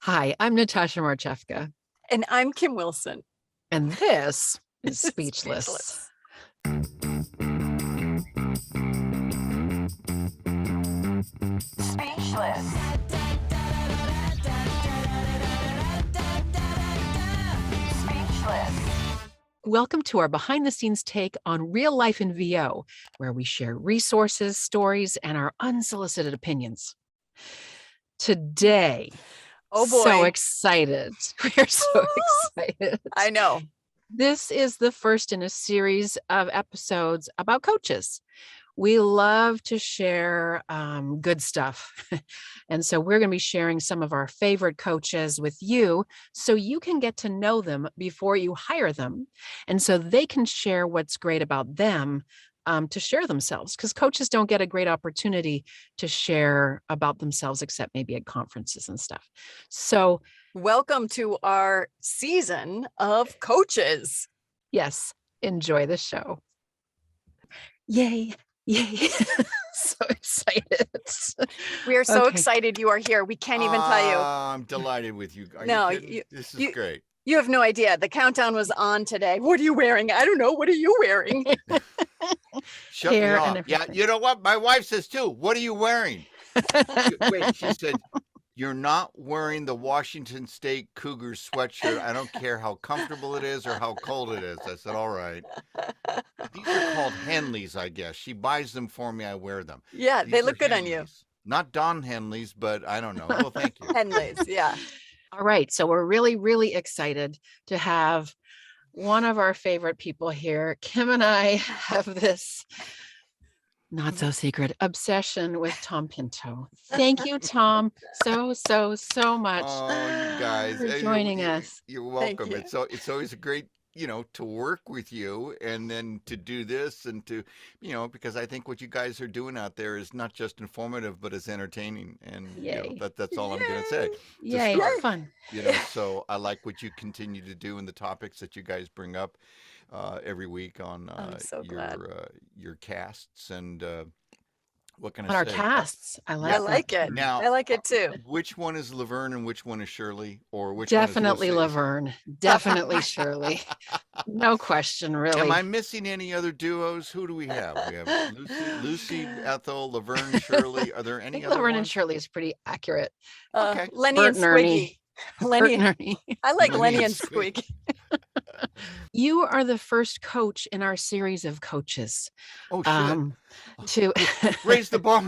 Hi, I'm Natasha Marchewka, And I'm Kim Wilson. and this is Speechless. Speechless. Speechless. Welcome to our behind the scenes take on real life in VO, where we share resources, stories, and our unsolicited opinions. Today, Oh boy. so excited. We're so excited. I know. This is the first in a series of episodes about coaches. We love to share good stuff. And so we're going to be sharing some of our favorite coaches with you so you can get to know them before you hire them. And so they can share what's great about them to share themselves, because coaches don't get a great opportunity to share about themselves except maybe at conferences and stuff. So Welcome to our season of coaches. yes, enjoy the show. Yay. Yay. So excited. We are so Okay. excited you are here. We can't even tell you. I'm delighted with you. Are No, you kidding? This is great. You have no idea. The countdown was on today. What are you wearing? I don't know. What are you wearing? Shut me Hair and off. Yeah, everything. you know what? My wife says too. What are you wearing? Wait, she said, you're not wearing the Washington State Cougars sweatshirt. I don't care how comfortable it is or how cold it is. I said, all right. These are called Henleys, I guess. She buys them for me. I wear them. Yeah, These they are look good on you. Henleys. Not Don Henleys, but I don't know. Well, thank you. Henleys, yeah. All right. So we're really, really excited to have one of our favorite people here. Kim and I have this not so secret obsession with Tom Pinto. Thank you, Tom, so much Oh, you guys. for joining us. You're Thank welcome. you. It's always a great, to work with you and then to do this and to, because I think what you guys are doing out there is not just informative, but it's entertaining. And, Yay. that's all I'm going to say. Yay, start. fun. So I like what you continue to do and the topics that you guys bring up every week on I'm so glad. your casts and what can On I our say? casts. I like I that. like it. Now, I like it too. which one is Laverne and which one is Shirley, or which Definitely one is Lucy? Laverne. Definitely Shirley. No question, really. Am I missing any other duos? Who do we have? We have Lucy, Ethel, Laverne, Shirley. Are there I any think other Laverne and ones? Shirley is pretty accurate. Okay. Lenny Bert and and Ernie. Squiggy. Lenny, Bert and Ernie. I like Lenny Lenny and and Squiggy. You are the first coach in our series of coaches. Oh shit! To Raise the bar.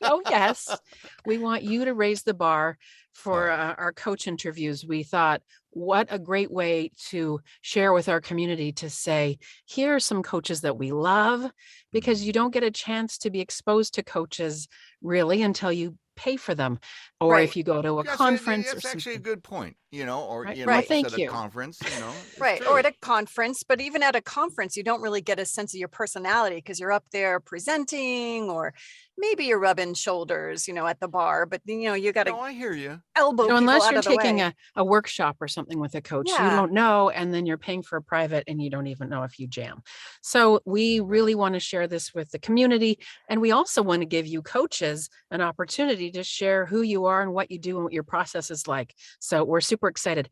oh yes, we want you to raise the bar for our coach interviews. We thought, what a great way to share with our community to say, here are some coaches that we love, because you don't get a chance to be exposed to coaches really until you pay for them, or Right. if you go to a Yes, conference or that's actually a something. good point. Or Right. Right. like Thank said, you. a conference. It's Right. true. Or at a conference, but even at a conference, you don't really get a sense of your personality because you're up there presenting, or maybe you're rubbing shoulders, at the bar, but you got No, to I hear you. elbow people Unless out you're of the taking way. a workshop or something with a coach, you Yeah. don't know, and then you're paying for a private and you don't even know if you jam. So we really want to share this with the community, and we also want to give you coaches an opportunity to share who you are and what you do and what your process is like. So we're super excited.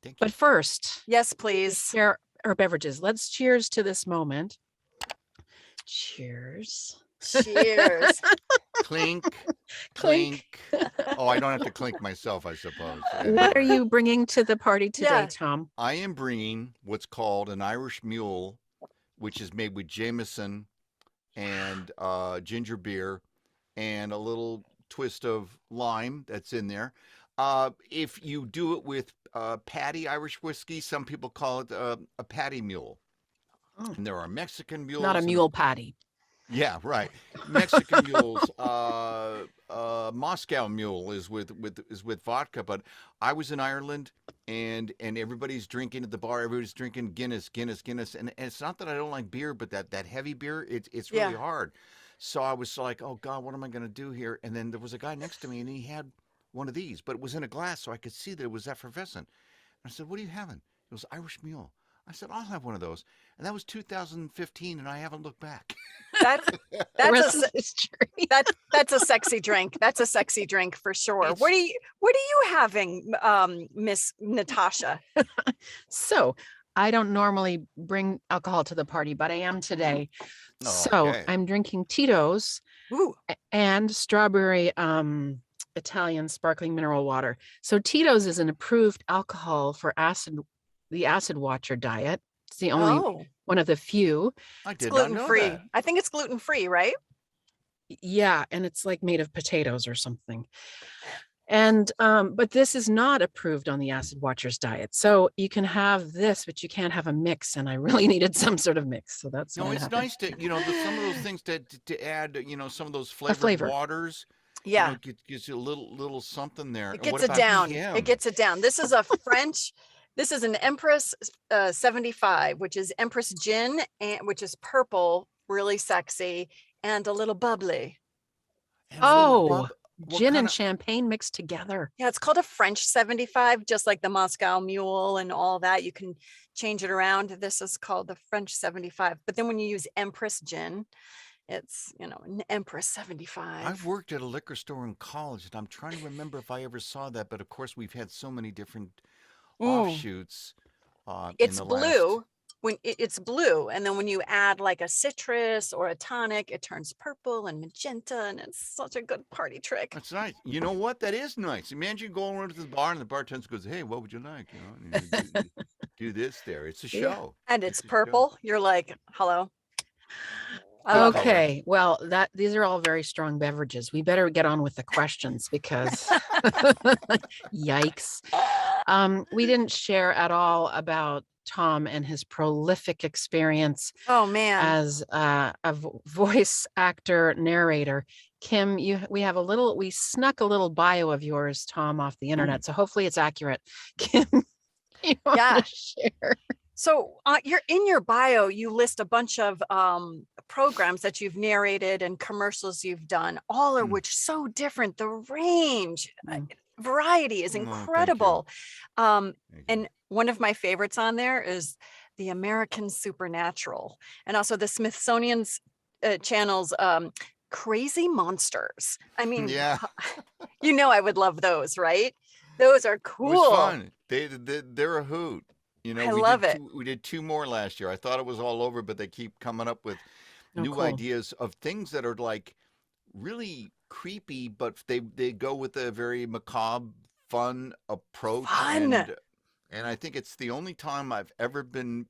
Thank you. But first, Yes, please. share our beverages. Let's cheers to this moment. Cheers. Cheers. Clink, Clink. clink. Oh, I don't have to clink myself, I suppose. What are you bringing to the party today, Yeah. Tom? I am bringing what's called an Irish Mule, which is made with Jameson and ginger beer and a little twist of lime that's in there. If you do it with Patty Irish whiskey, some people call it a Patty Mule. Oh. And there are Mexican mules. Not a and- mule patty. Yeah, right. Mexican mules. Moscow Mule is with vodka. But I was in Ireland, and everybody's drinking at the bar. Everybody's drinking Guinness, and it's not that I don't like beer, but that heavy beer, it's really Yeah. hard. So I was like, oh God, what am I going to do here? And then there was a guy next to me, and he had one of these, but it was in a glass, so I could see that it was effervescent. And I said, what are you having? It was Irish Mule. I said, I'll have one of those. And that was 2015, and I haven't looked back. That's The that's rest a is history. that's a sexy drink. That's a sexy drink for sure. It's- What are you having, Miss Natasha? So I don't normally bring alcohol to the party, but I am today. So Okay. I'm drinking Tito's Ooh, and strawberry Italian sparkling mineral water. So Tito's is an approved alcohol for the acid watcher diet. It's the only one of the few. I it's did not gluten know free. that. I think it's gluten free, right? Yeah, and it's like made of potatoes or something. And but this is not approved on the acid watchers diet. So you can have this, but you can't have a mix. And I really needed some sort of mix. So that's No, what I it's have. nice to, some of those things to add, some of those flavored flavor. waters. Yeah. Gives you a little something there. It And what gets it about down. PM? It gets it down. This is a French. This is an Empress 75, which is Empress gin, and which is purple, really sexy, and a little bubbly. And what Oh, what gin and kind of- champagne mixed together. Yeah, it's called a French 75, just like the Moscow Mule and all that. You can change it around. This is called the French 75. But then when you use Empress gin, it's, an Empress 75. I've worked at a liquor store in college, and I'm trying to remember if I ever saw that. But of course, we've had so many different offshoots. It's in the blue. last- When it's blue, and then when you add like a citrus or a tonic, it turns purple and magenta, and it's such a good party trick. That's nice. You know what? That is nice. Imagine going over to the bar and the bartender goes, "Hey, what would you like?" And you do this there. It's a Yeah. show. And it's a show. purple. You're like, hello. I love it. Okay, well, these are all very strong beverages. We better get on with the questions because yikes. We didn't share at all about Tom and his prolific experience Oh man. as a voice actor narrator. Kim, we snuck a little bio of yours, Tom, off the internet. So hopefully it's accurate. Kim, you want Yeah. to share? So you're in your bio, you list a bunch of programs that you've narrated and commercials you've done, all of Mm. which so different. The range, variety is Oh, thank you. incredible. Thank you. And one of my favorites on there is the American Supernatural, and also the Smithsonian's channel's Crazy Monsters. I mean, Yeah. I would love those, right? Those are It cool. was fun. They're a hoot. I love it. We did 2 more last year. I thought it was all over, but they keep coming up with Oh, new cool. ideas of things that are like really creepy, but they go with a very macabre, fun approach. Fun. And I think it's the only time I've ever been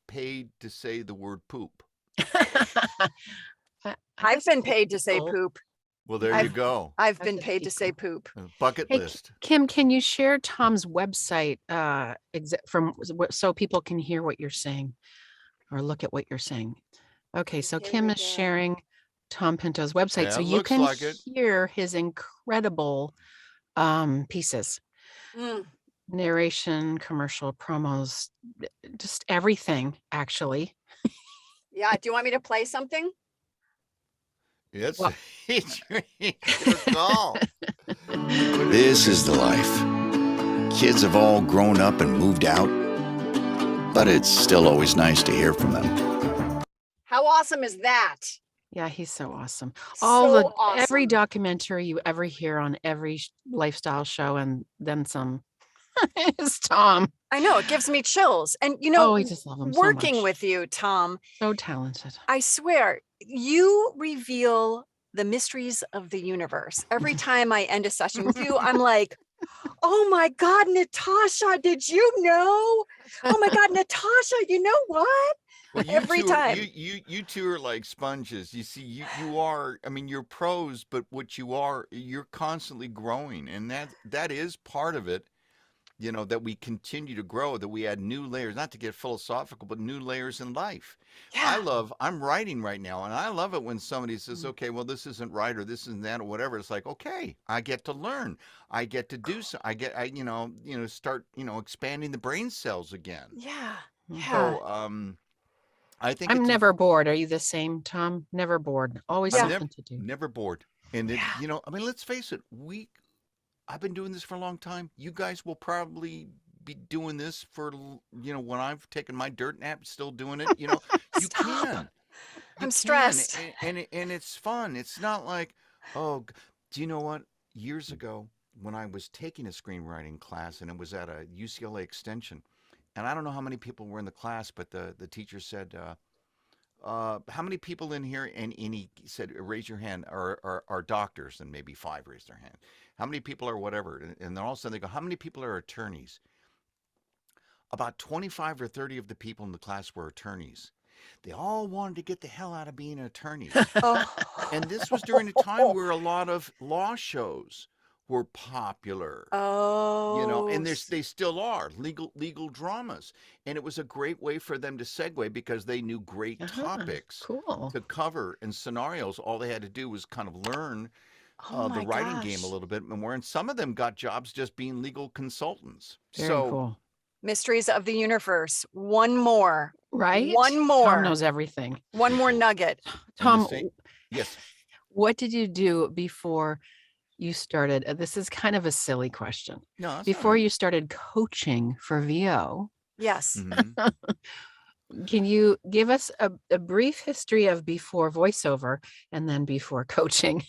paid to say the word poop. I've been paid to say cool. poop. Well, there you I've- go. I've That's been a paid big to say deal. poop. Bucket Hey, list. Kim, can you share Tom's website so people can hear what you're saying or look at what you're saying? Okay, so Here Kim we is go. sharing Tom Pinto's website, Yeah, so it you looks can like it. hear his incredible pieces, Mm. narration, commercial promos, just everything, actually. Yeah. Do you want me to play something? It's, Well- it's your call. This is the life. Kids have all grown up and moved out, but it's still always nice to hear from them. How awesome is that? Yeah, he's so awesome. So Every awesome. documentary you ever hear on every lifestyle show and then some is Tom. I know, it gives me chills. And I just love him so working much. with you, Tom, So talented. I swear, you reveal the mysteries of the universe. Every time I end a session with you, I'm like, oh my God, Natasha, did you know? Oh my God, Natasha, you know what? Well, you Every two, time. you two are like sponges. You see, you are. I mean, you're pros, but what you are, you're constantly growing, and that is part of it. That we continue to grow, that we add new layers, not to get philosophical, but new layers in life. Yeah. I'm writing right now, and I love it when somebody says, okay, well, this isn't right, or this isn't that, or whatever. It's like, okay, I get to learn. I get to do so. I start, expanding the brain cells again. Yeah. Yeah. So, I think I'm it's never bored. Are you the same, Tom? Never bored. Always Yeah. something to do. never bored. And Yeah. I mean, let's face it, I've been doing this for a long time. You guys will probably be doing this for, when I've taken my dirt nap, still doing it. You Stop. can. You I'm can, stressed. and it's fun. It's not like, oh, do you know what? Years ago, when I was taking a screenwriting class, and it was at a UCLA extension, and I don't know how many people were in the class, but the teacher said, how many people in here? And he said, raise your hand, are doctors, and maybe 5 raised their hand. How many people are whatever? And then all of a sudden they go, how many people are attorneys? About 25 or 30 of the people in the class were attorneys. They all wanted to get the hell out of being attorneys. Oh. And this was during a time where a lot of law shows were popular. And they still are legal dramas, and it was a great way for them to segue because they knew great topics Cool. to cover and scenarios. All they had to do was kind of learn Oh the my writing game a gosh. little bit more, and some of them got jobs just being legal consultants. Very So cool. Mysteries of the Universe. One more. Right? One Tom more. knows everything. One more nugget. and the Tom, same, yes, what did you do before you started? This is kind of a silly question. no, that's all Before right. you started coaching for VO, Yes. Mhm. can you give us a brief history of before voiceover and then before coaching?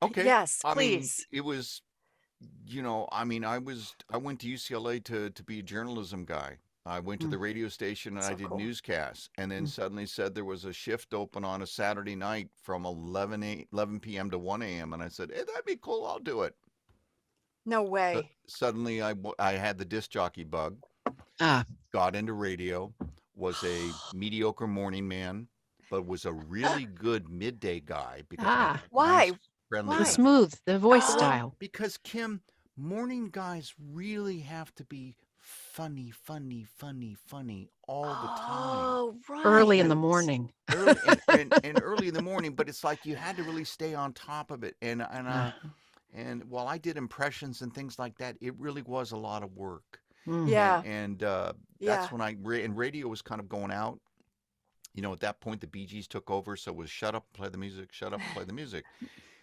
Okay. Yes, I mean, please. it was, I went to UCLA to be a journalism guy. I went to the radio station and I So did cool. newscasts, and then Mm. suddenly said there was a shift open on a Saturday night from 11 p.m. to 1 a.m. And I said, hey, that'd be cool. I'll do it. No way. Suddenly I had the disc jockey bug, Ah, got into radio, was a mediocre morning man, but was a really good midday guy because I Ah. had Why? nice, friendly Why? the smooth, the voice Oh. style. Because Kim, morning guys really have to be funny all the time. Oh, right. Early in the morning. Early and early in the morning, but it's like you had to really stay on top of it. And while I did impressions and things like that, it really was a lot of work. Mm. Yeah. And Yeah. that's when and radio was kind of going out. At that point, the Bee Gees took over, so it was shut up, play the music, shut up, play the music.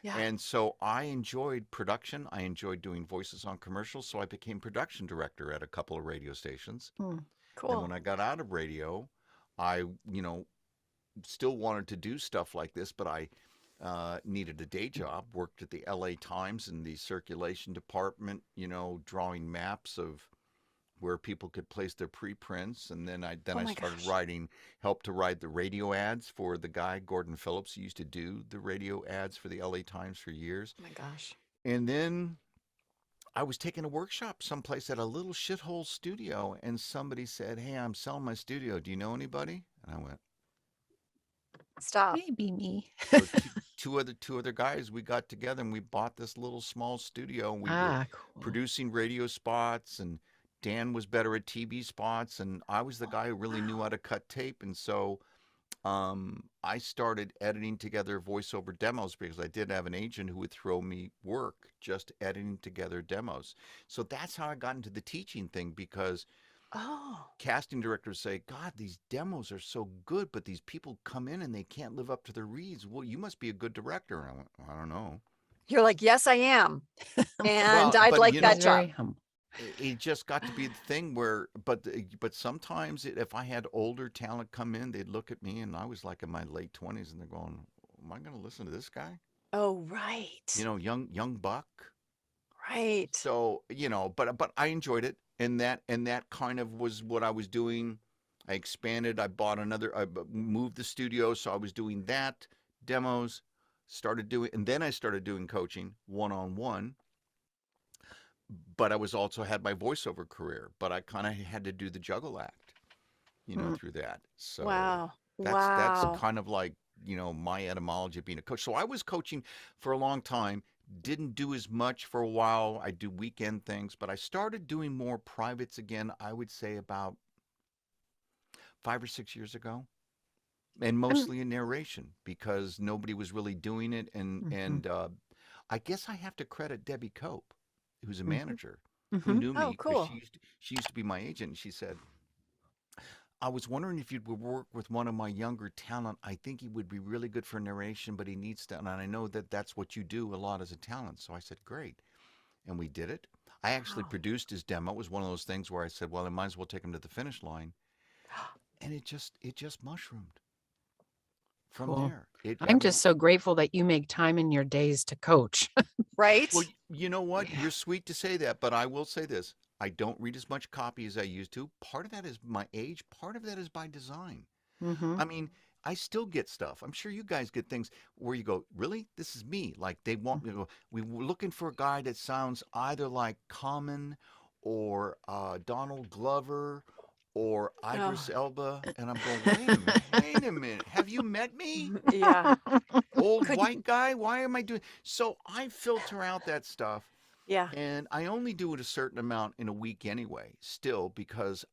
Yeah. And so I enjoyed production. I enjoyed doing voices on commercials. So I became production director at a couple of radio stations. Mm. And Cool. when I got out of radio, I, still wanted to do stuff like this, but I needed a day job, worked at the LA Times in the circulation department, drawing maps of where people could place their preprints. And then I Oh my started gosh. helped to write the radio ads for the guy, Gordon Phillips, who used to do the radio ads for the LA Times for years. Oh my gosh. And then I was taking a workshop someplace at a little shithole studio, and somebody said, hey, I'm selling my studio. Do you know anybody? And I went, Stop. Maybe me. so two other guys, we got together and we bought this little small studio, and we were Cool. producing radio spots, and Dan was better at TV spots, and I was the guy who really knew how to cut tape. And so I started editing together voiceover demos because I did have an agent who would throw me work just editing together demos. So that's how I got into the teaching thing, because Oh. casting directors say, God, these demos are so good, but these people come in and they can't live up to their reads. Well, you must be a good director. And I went, I don't know. You're like, yes, I am. And Well, I'd but like you that He's job. very humble. It just got to be the thing where, but sometimes if I had older talent come in, they'd look at me, and I was like in my late 20s, and they're going, am I going to listen to this guy? Oh, right. Young buck. Right. So, but I enjoyed it. And that kind of was what I was doing. I expanded. I moved the studio. So I was doing that, demos, and then I started doing coaching one-on-one. But I also had my voiceover career, but I kind of had to do the juggle act, through that. So Wow. that's Wow. kind of like, my etymology of being a coach. So I was coaching for a long time, didn't do as much for a while. I do weekend things, but I started doing more privates again, I would say about 5 or 6 years ago. And mostly in narration, because nobody was really doing it. And I guess I have to credit Debbie Cope, who's a manager, who Mhm. knew Oh, me, cool. because she used to be my agent. And she said, I was wondering if you would work with one of my younger talent. I think he would be really good for narration, but he needs to, and I know that that's what you do a lot as a talent. So I said, great. And we did it. I actually Wow. produced his demo. It was one of those things where I said, well, I might as well take him to the finish line. And it just mushroomed from Cool. there. I I'm mean, just so grateful that you make time in your days to coach. Right? well, you know what? Yeah. You're sweet to say that, but I will say this. I don't read as much copy as I used to. Part of that is my age. Part of that is by design. Mm-hmm. I mean, I still get stuff. I'm sure you guys get things where you go, really? This is me. Like they want me to go, we were looking for a guy that sounds either like Common or Donald Glover or Idris Oh, Elba. And I'm going, wait a minute. Have you met me? yeah. Old Could white guy? Why am I doing? So I filter out that stuff. yeah. And I only do it a certain amount in a week anyway, still, because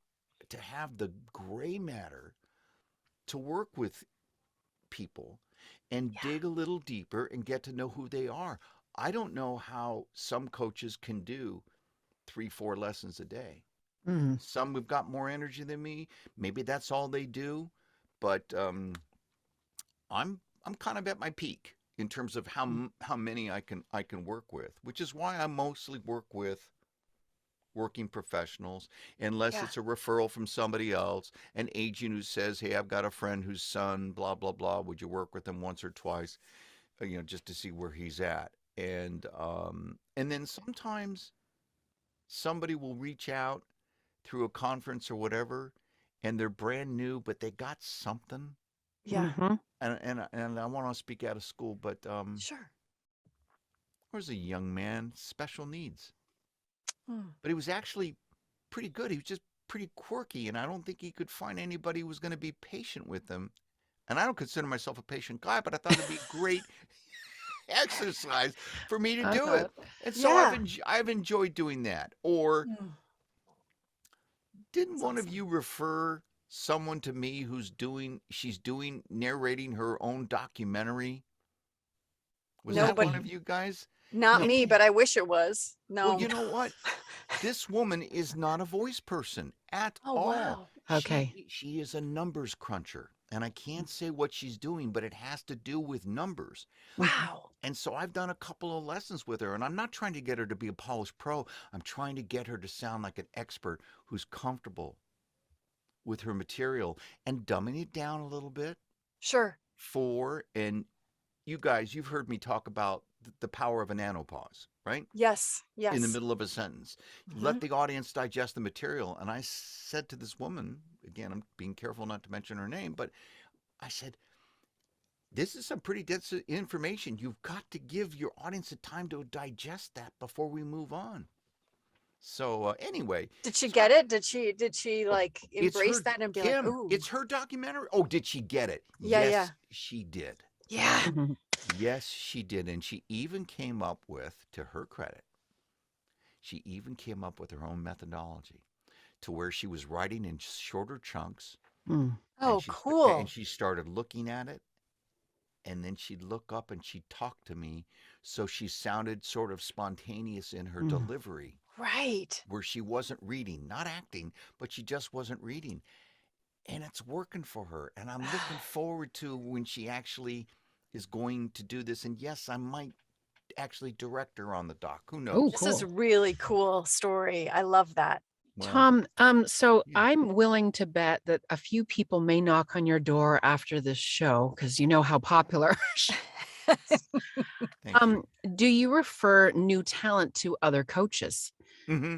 to have the gray matter to work with people and Yeah. dig a little deeper and get to know who they are. I don't know how some coaches can do 3, 4 lessons a day. Mm-hmm. Some have got more energy than me. Maybe that's all they do, but I'm kind of at my peak in terms of how many I can work with, which is why I mostly work with working professionals, unless Yeah. it's a referral from somebody else, an agent who says, "Hey, I've got a friend whose son, blah blah blah. Would you work with him once or twice, just to see where he's at?" And then sometimes somebody will reach out through a conference or whatever, and they're brand new, but they got something. Yeah. Mm-hmm. And I want to speak out of school, but Sure. there's a young man, special needs, Hmm. but he was actually pretty good. He was just pretty quirky, and I don't think he could find anybody who was going to be patient with him. And I don't consider myself a patient guy, but I thought it'd be great exercise for me to do it. And so Yeah. I've enjoyed doing that. Or Mm, didn't that's one of awesome. you refer someone to me she's doing narrating her own documentary? Was that one Nobody. of you guys? Not No. me, but I wish it was. Well, No. you know what? This woman is not a voice person at Oh, all. wow. Okay. She is a numbers cruncher. And I can't say what she's doing, but it has to do with numbers. Wow. And so I've done a couple of lessons with her, and I'm not trying to get her to be a polished pro. I'm trying to get her to sound like an expert who's comfortable with her material and dumbing it down a little bit Sure. and you guys, you've heard me talk about the power of a nanopause, right? Yes. In the Yes. middle of a sentence. Mhm. Let the audience digest the material. And I said to this woman, again, I'm being careful not to mention her name, but I said, this is some pretty dense information. You've got to give your audience a time to digest that before we move on. So anyway, Did she so get it? Did she like it's embrace her, that and be like, Kim, ooh, it's her documentary. Oh, did she get it? yeah, yeah, Yes, she did. yeah. Mhm. Yes, she did. And she even came up with, to her credit, she even came up with her own methodology to where she was writing in shorter chunks Mm. Oh, and cool. she started looking at it, and then she'd look up and she'd talk to me, so she sounded sort of spontaneous in her Mm. delivery, Right. where she wasn't reading, not acting, but she just wasn't reading. And it's working for her, and I'm looking forward to when she actually is going to do this. And yes, I might actually direct her on the doc. Who Oh, knows? This is a cool. really cool story. I love that. Well, Tom, so yeah. I'm willing to bet that a few people may knock on your door after this show because you know how popular. Thank you. Do you refer new talent to other coaches? Hmm.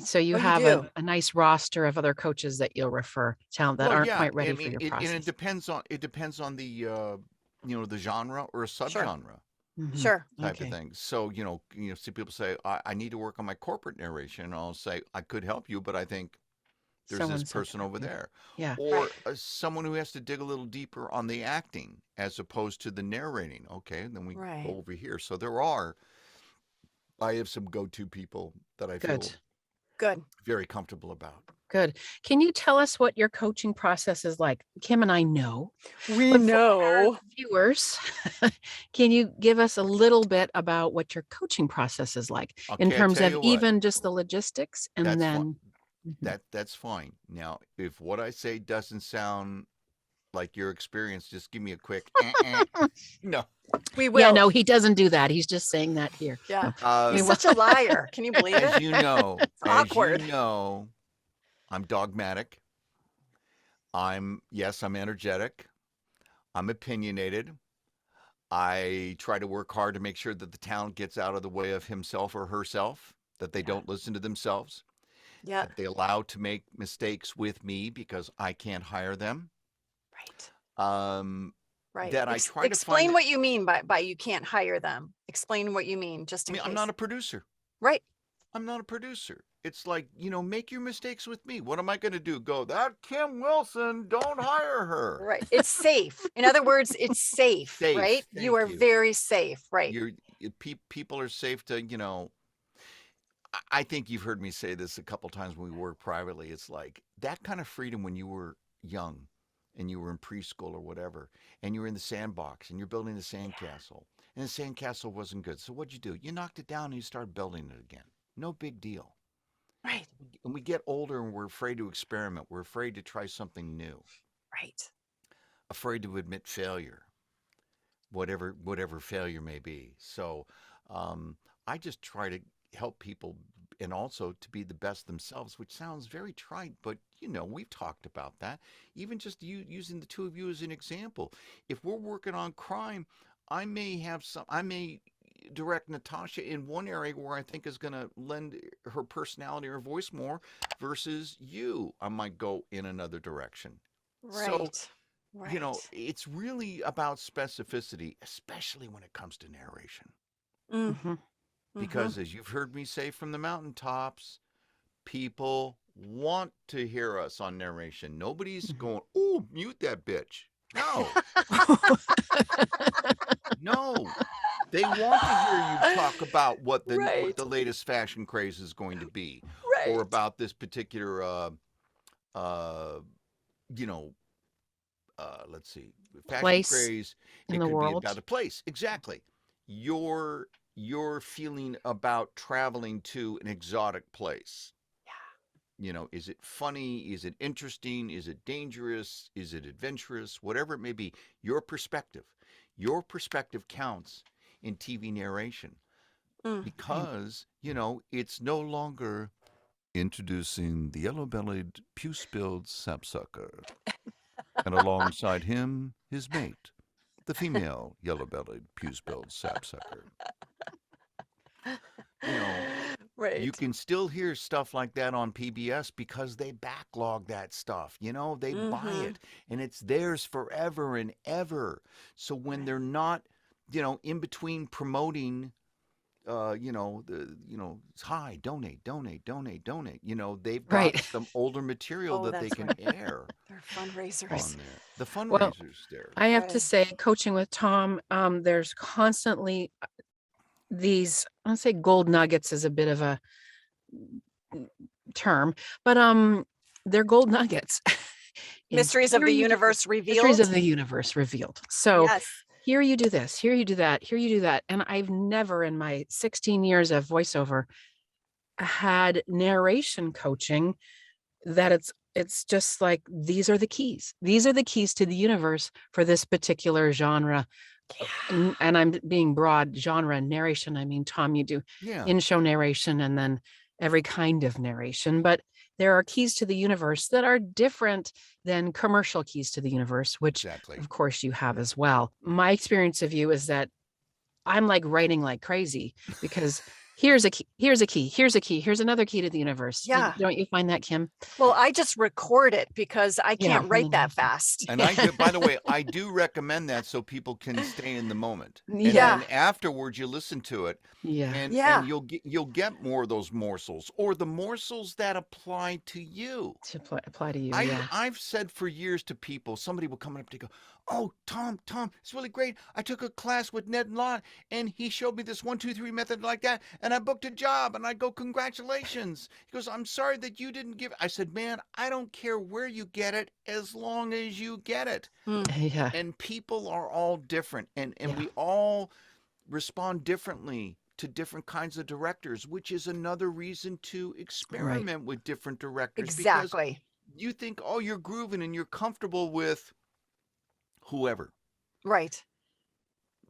So you Oh, you have do. a nice roster of other coaches that you'll refer talent that Well, aren't yeah. quite I ready for mean, your and process. it depends on the the genre or a Sure. subgenre Mhm. Sure. type Okay. of thing. So see people say I need to work on my corporate narration, and I'll say I could help you, but I think there's So this and so person can over help you. there, Yeah. or Right. someone who has to dig a little deeper on the acting as opposed to the narrating. Okay, then we go Right. over here. So I have some go-to people that I feel Good. Good. very comfortable about. Good. Can you tell us what your coaching process is like? Kim and I know, We but for our know. viewers, can you give us a little bit about what your coaching process is like in Okay, I terms tell of you what, even just the logistics and that's fine. then Mhm. That's fine. Now, if what I say doesn't sound like your experience. Just give me a quick. No. We will. Yeah, no, he doesn't do that. He's just saying that here. Yeah. No. He's such a liar. Can you believe As it? you know, awkward. I'm dogmatic. I'm energetic. I'm opinionated. I try to work hard to make sure that the talent gets out of the way of himself or herself, that they don't listen to themselves, Yeah. that they allow to make mistakes with me because I can't hire them. Right. Right. That I try to explain find. what you mean by you can't hire them. Explain what you mean, just I in mean, case. I'm not a producer. Right. I'm not a producer. It's like, make your mistakes with me. What am I going to do? Go, that Kim Wilson, don't hire her. Right. It's safe. In other words, it's safe, Safe. right? Thank You are you. very safe, right? People are safe to, I think you've heard me say this a couple times when we work privately. It's like that kind of freedom when you were young and you were in preschool or whatever, and you were in the sandbox and you're building a sandcastle, and the sandcastle wasn't good. So what'd you do? You knocked it down and you started building it again. No big deal. Right. And we get older and we're afraid to experiment. We're afraid to try something new. Right. Afraid to admit failure, whatever failure may be. So I just try to help people and also to be the best themselves, which sounds very trite, but we've talked about that. Even just using the two of you as an example. If we're working on crime, I may direct Natasha in one area where I think is going to lend her personality or voice more versus you. I might go in another direction. Right. So, right. it's really about specificity, especially when it comes to narration. Mm-hmm. Because as you've heard me say from the mountaintops, people want to hear us on narration. Nobody's going, "Oh, mute that bitch." No. No. They want to hear you talk about what the latest fashion craze is going to be, or about this particular, let's see, fashion Place craze. in It the could world. be about a place. Exactly. Your feeling about traveling to an exotic place. Yeah. Is it funny? Is it interesting? Is it dangerous? Is it adventurous? Whatever it may be, your perspective counts in TV narration because, it's no longer introducing the yellow-bellied, puce-billed sapsucker, and alongside him, his mate, the female yellow-bellied, puce-billed sapsucker. Right. You can still hear stuff like that on PBS because they backlog that stuff. They buy it and it's theirs forever and ever. So when they're not, in between promoting, hi, donate. They've got some older material that they can air. They're fundraisers. On there. The fundraisers there. I have to say, coaching with Tom, there's constantly these, I don't say gold nuggets is a bit of a term, but they're gold nuggets. Mysteries of the universe revealed. Mysteries of the universe revealed. So here you do this, here you do that, here you do that. And I've never in my 16 years of voiceover had narration coaching that it's just like, these are the keys. These are the keys to the universe for this particular genre. And I'm being broad, genre narration. I mean, Tom, you do in-show narration and then every kind of narration, but there are keys to the universe that are different than commercial keys to the universe, which of course you have as well. My experience of you is that I'm like writing like crazy because here's a key, here's a key, here's a key, here's another key to the universe. Yeah. Don't you find that, Kim? Well, I just record it because I can't write that fast. And by the way, I do recommend that so people can stay in the moment. And Yeah. then afterwards you listen to it. Yeah. And you'll get more of those morsels or the morsels that apply to you. To apply to you. I've said for years to people, somebody will come up to go, "Oh, Tom, it's really great. I took a class with Ned Lott and he showed me this 1, 2, 3 method like that. And I booked a job." And I go, "Congratulations." He goes, "I'm sorry that you didn't give it." I said, "Man, I don't care where you get it as long as you get it." Yeah. And people are all different and we all respond differently to different kinds of directors, which is another reason to experiment with different directors. Exactly. Because you think, oh, you're grooving and you're comfortable with whoever. Right.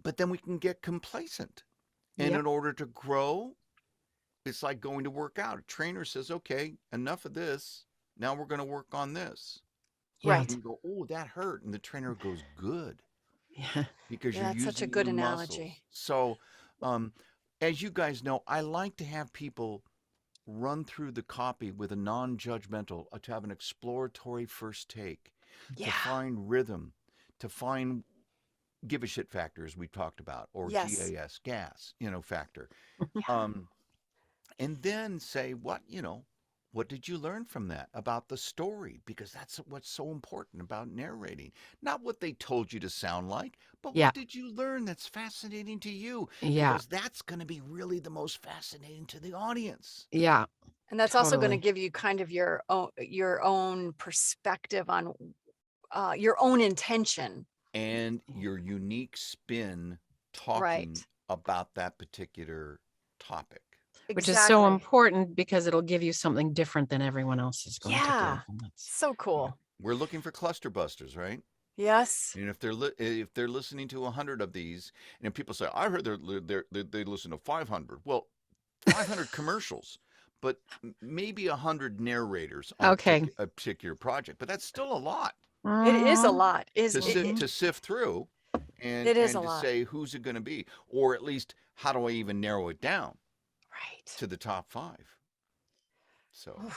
But then we can get complacent. And Yep. in order to grow, it's like going to work out. A trainer says, okay, enough of this. Now we're going to work on this. Yeah. Right. And you go, oh, that hurt. And the trainer goes, good. Yeah. Because Yeah, you're that's using such a good your analogy. muscles. So, as you guys know, I like to have people run through the copy with a non-judgmental, to have an exploratory first take, to Yeah. find rhythm, to find give a shit factor, as we talked about, or Yes. gas, factor. Yeah. And then say, what did you learn from that about the story? Because that's what's so important about narrating. Not what they told you to sound like, but Yeah. what did you learn that's fascinating to you? Yeah. Because that's going to be really the most fascinating to the audience. Yeah. And that's also going to Totally. give you kind of your own perspective on your own intention. And your unique spin talking Right. about that particular topic. Which is so important because it'll give you something different than everyone else is going to Yeah. do. And that's- So cool. We're looking for cluster busters, right? Yes. And if they're listening to 100 of these, and people say, I heard they listen to 500. Well, 500 commercials, but maybe 100 narrators on Okay. a particular project. But that's still a lot It is a Aw. lot. to sift through, and It is a to lot. say who's it going to be, or at least how do I even narrow it down Right. to the top 5? So.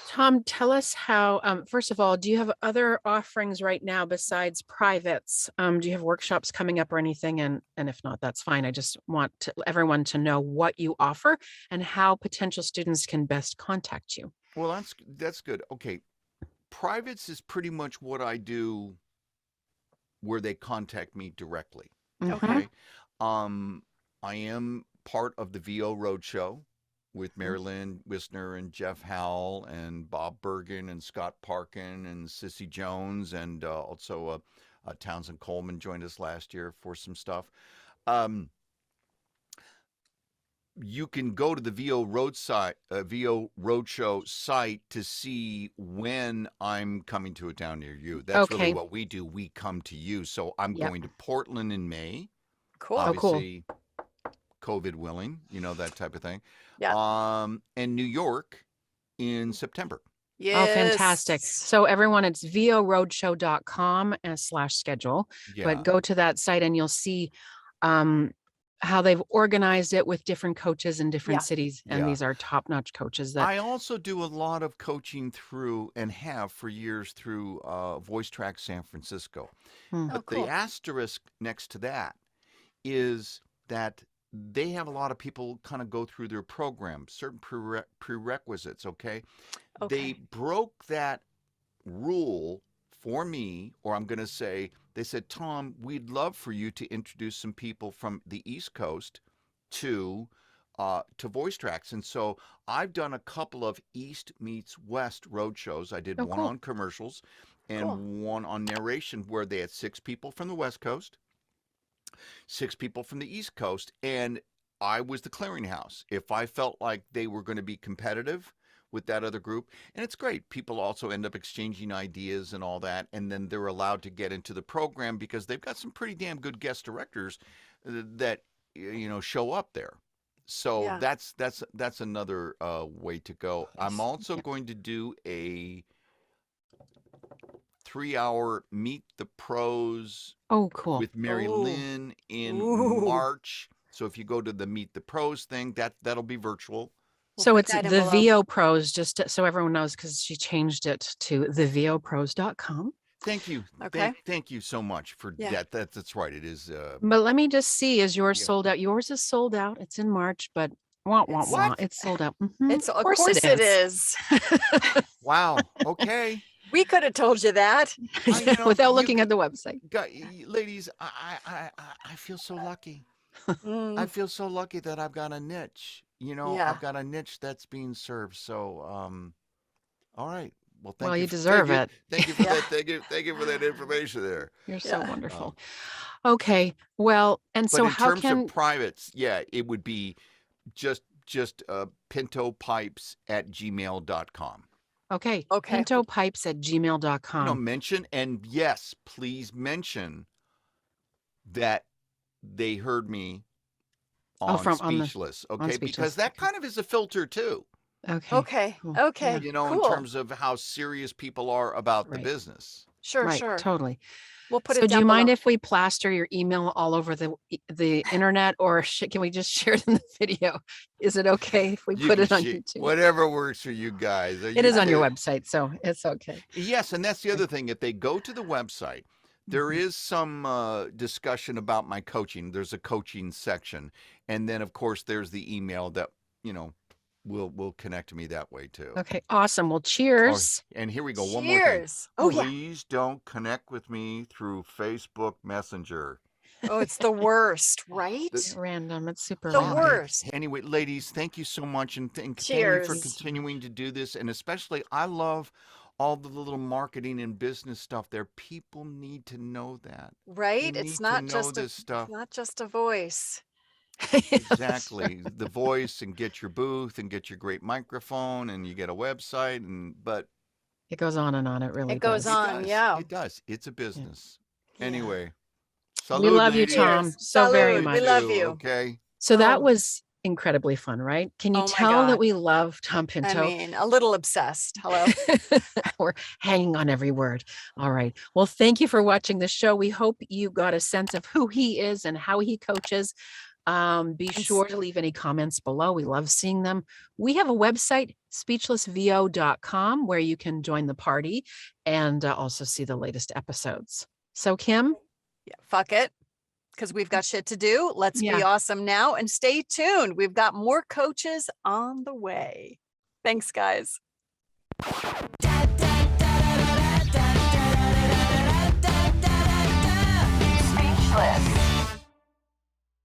Tom, tell us how, first of all, do you have other offerings right now besides privates? Do you have workshops coming up or anything? And if not, that's fine. I just want everyone to know what you offer and how potential students can best contact you. Well, that's good. Okay. Privates is pretty much what I do where they contact me directly. Mhm. Okay. I am part of the VO Roadshow with Mary Lynn Wisner and Jeff Howell and Bob Bergen and Scott Parkin and Sissy Jones, and also Townsend Coleman joined us last year for some stuff. You can go to the VO Roadshow site to see when I'm coming to a town near you. That's really Okay. what we do. We come to you. So I'm Yep. going to Portland in May. Cool. Oh, cool. Obviously, COVID willing, that type of thing. Yeah. And New York in September. Oh, fantastic. Yes. So everyone, it's voroadshow.com/schedule, Yeah. but go to that site and you'll see how they've organized it with different coaches in different Yeah. cities. And Yeah. these are top-notch coaches that I also do a lot of coaching through, and have for years, through Voice Track San Francisco. Hmm. Oh, But cool. the asterisk next to that is that they have a lot of people kind of go through their program, certain prerequisites, okay? They Okay. broke that rule for me, or I'm going to say, they said, Tom, we'd love for you to introduce some people from the East Coast to Voice Tracks. And so I've done a couple of East meets West road shows. I did Oh, one cool. on commercials and Cool. one on narration, where they had 6 people from the West Coast, 6 people from the East Coast, and I was the clearinghouse. If I felt like they were going to be competitive with that other group, and it's great. People also end up exchanging ideas and all that, and then they're allowed to get into the program because they've got some pretty damn good guest directors that show up there. So Yeah. that's another way to go. I'm Nice. also Yep. going to do a 3-hour Meet the Pros Oh, cool. with Mary Ooh. Lynn in Ooh. March. So if you go to the Meet the Pros thing, that'll be virtual. We'll So put it's that the envelope. VO Pros, just so everyone knows, because she changed it to thevopros.com. Thank you. Okay. Thank you so much for Yeah. that. That's right. It is. But let me just see, is yours Yeah. sold out? Yours is sold out. It's in March, but wah, It's- wah, it's sold out. Mhm. It's of course it is. Wow. Okay. We could have told you that. Without you looking could- at the website. Ladies, I feel so lucky. Mm. I feel so lucky that I've got a niche. Yeah. I've got a niche that's being served. So, all right. Well, thank Well, you. you deserve it. Thank you for Yeah. that. Thank you for that information there. You're so Yeah. wonderful. Okay. Well, and But so in how terms can of privates, yeah, it would be just pintopipes@gmail.com. okay, Okay. pintopipes@gmail.com. Mention, and yes, please mention that they heard me Oh, on on the Speechless, on okay? Speechless. Because that Okay. kind of is a filter too, Okay. Okay. Cool. Okay. you know, in Cool. terms of how serious people are about the Right. business. Sure, Right. sure. Totally. We'll put So it do down you mind below. if we plaster your email all over the internet, or can we just share it in the video? Is it okay if we You put can it on share YouTube? whatever works for you guys. It is on your website, so it's okay. Yes, and that's the other thing. If they go to the website, there Mhm. is some discussion about my coaching. There's a coaching section, and then of course there's the email that will connect me that way too. Okay, awesome. Well, Oh, cheers. and here we go. One more thing. Cheers. Oh yeah. Please don't connect with me through Facebook Messenger. Oh, it's the worst, right? It's random. It's super The random. worst. Anyway, ladies, thank you so much, and thank you for Cheers. continuing to do this. And especially, I love all the little marketing and business stuff there. People need to know that. Right? They It's need to not know just this stuff. not just a voice. Exactly. The voice, and get your booth, and get your great microphone, and you get a website, but It goes on and on. It really It goes does. on. does. Yeah. It does. It's a business. Yeah. Anyway, We salud, love you, ladies. Tom, Cheers. so very Salud. much. We love you. Okay. So that Oh. was incredibly fun, right? Can you Oh my tell that God. we love Tom I Pinto? mean, a little obsessed. Hello. We're hanging on every word. All right. Well, thank you for watching the show. We hope you got a sense of who he is and how he coaches. Be sure to leave any comments below. We love seeing them. We have a website, speechlessvo.com, where you can join the party and also see the latest episodes. So, Kim, Yeah, fuck it. Because we've got shit to do. Let's Yeah. be awesome now and stay tuned. We've got more coaches on the way. Thanks, guys. Down